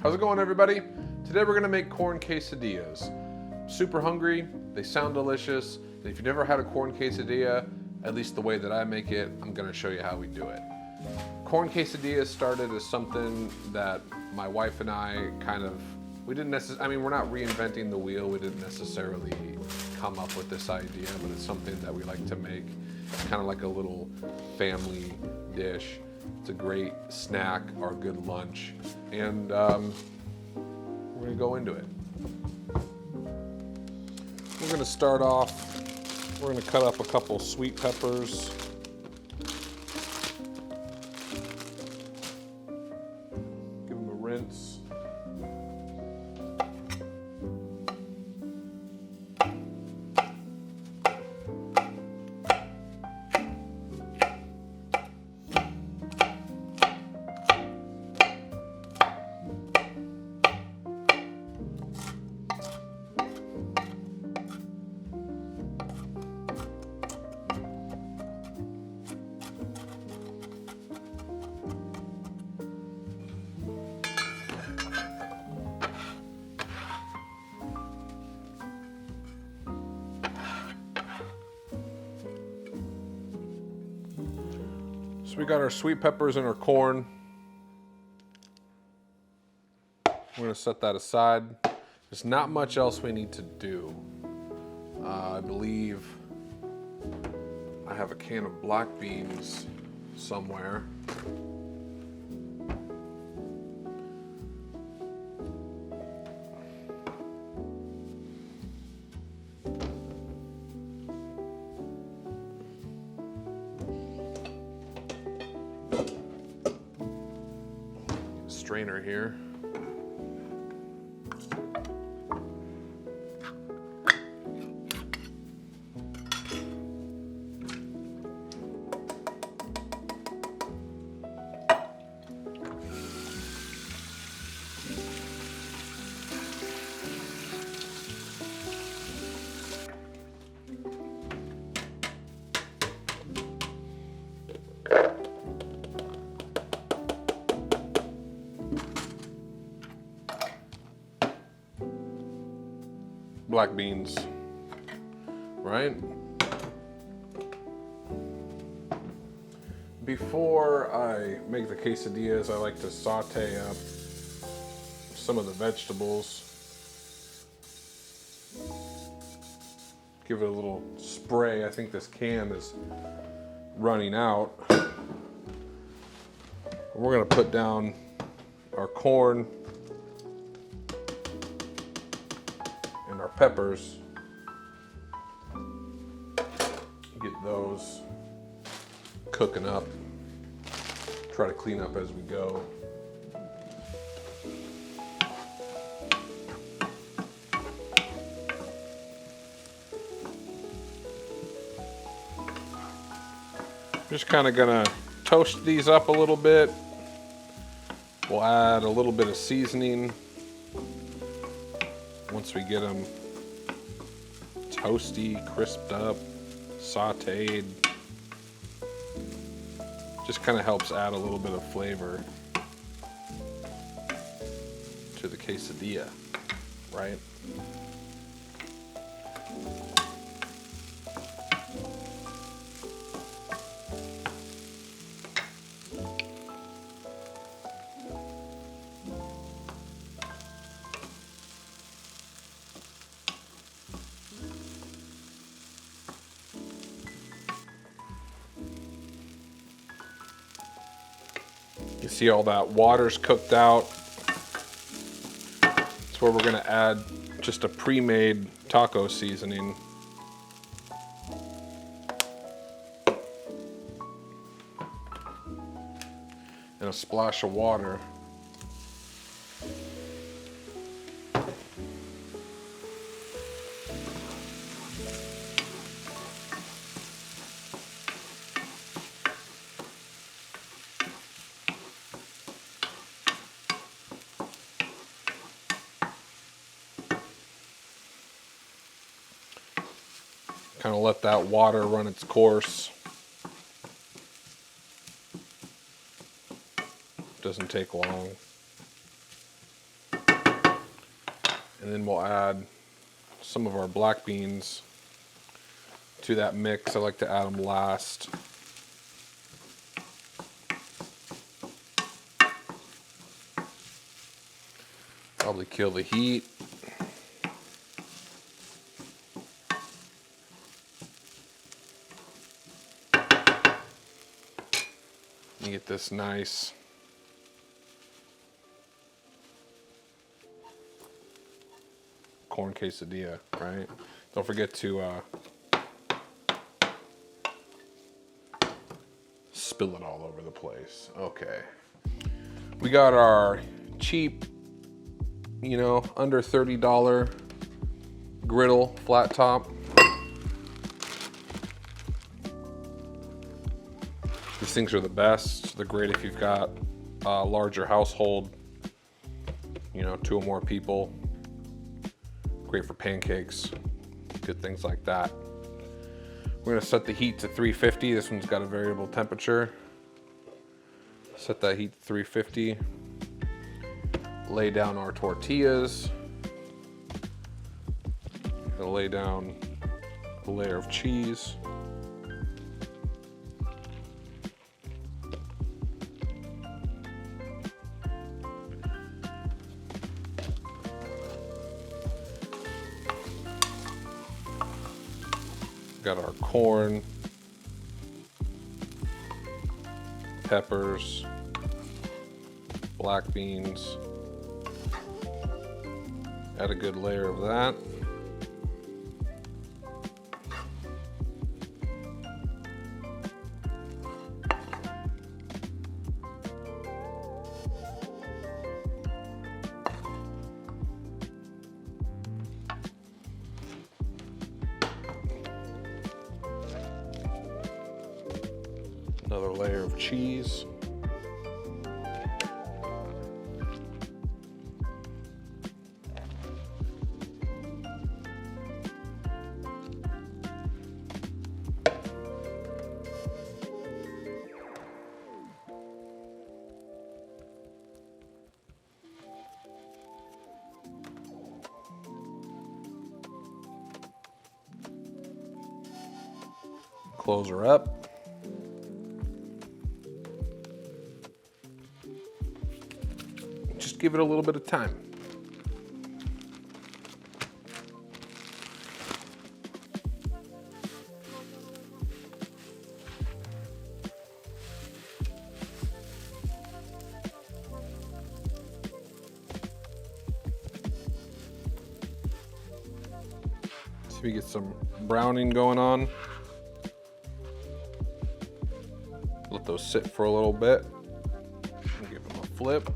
How's it going, everybody? Today we're gonna make corn quesadillas. Super hungry, they sound delicious. If you've never had a corn quesadilla, at least the way that I make it, I'm gonna show you how we do it. Corn quesadillas started as something that my wife and I we're not reinventing the wheel. We didn't necessarily come up with this idea, but it's something that we like to make. Kind of like a little family dish. It's a great snack or a good lunch. And we're gonna go into it. We're gonna start off, we're gonna cut up a couple sweet peppers. Give them a rinse. So we got our sweet peppers and our corn. We're gonna set that aside. There's not much else we need to do. I believe I have a can of black beans somewhere. Strainer here. Black beans, right? Before I make the quesadillas, I like to saute up some of the vegetables. Give it a little spray. I think this can is running out. We're gonna put down our corn and our peppers. Get those cooking up. Try to clean up as we go. Just kind of gonna toast these up a little bit. We'll add a little bit of seasoning once we get them toasty, crisped up, sauteed. Just kind of helps add a little bit of flavor to the quesadilla, right? You see all that water's cooked out. That's where we're gonna add just a pre-made taco seasoning. And a splash of water. Kind of let that water run its course. Doesn't take long. And then we'll add some of our black beans to that mix. I like to add them last. Probably kill the heat. You get this nice corn quesadilla, right? Don't forget to spill it all over the place. Okay. We got our cheap, you know, under $30 griddle flat top. These things are the best. They're great if you've got a larger household, you know, 2 or more people. Great for pancakes, good things like that. We're gonna set the heat to 350. This one's got a variable temperature. Set that heat to 350. Lay down our tortillas. Gonna lay down a layer of cheese. Got our corn, peppers, black beans. Add a good layer of that. Another layer of cheese. Close her up. Just give it a little bit of time. See if we get some browning going on. Let those sit for a little bit. And give them a flip.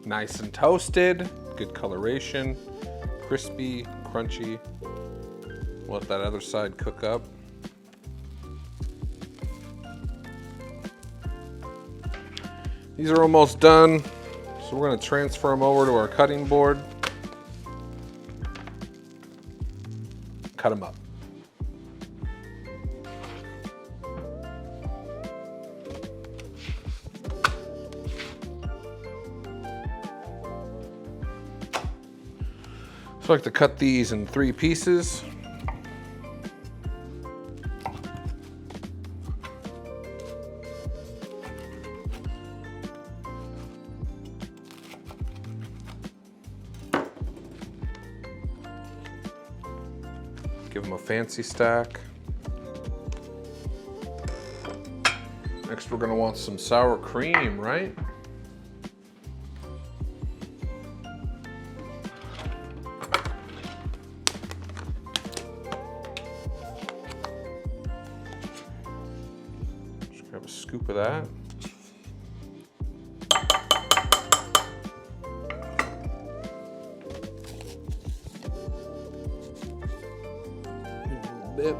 Nice and toasted, good coloration, crispy, crunchy. Let that other side cook up. These are almost done, so we're going to transfer them over to our cutting board. Cut them up. So I like to cut these in 3 pieces. Give them a fancy stack. Next we're gonna want some sour cream, right? Just grab a scoop of that. Bit.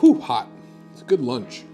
Whew, hot. It's a good lunch.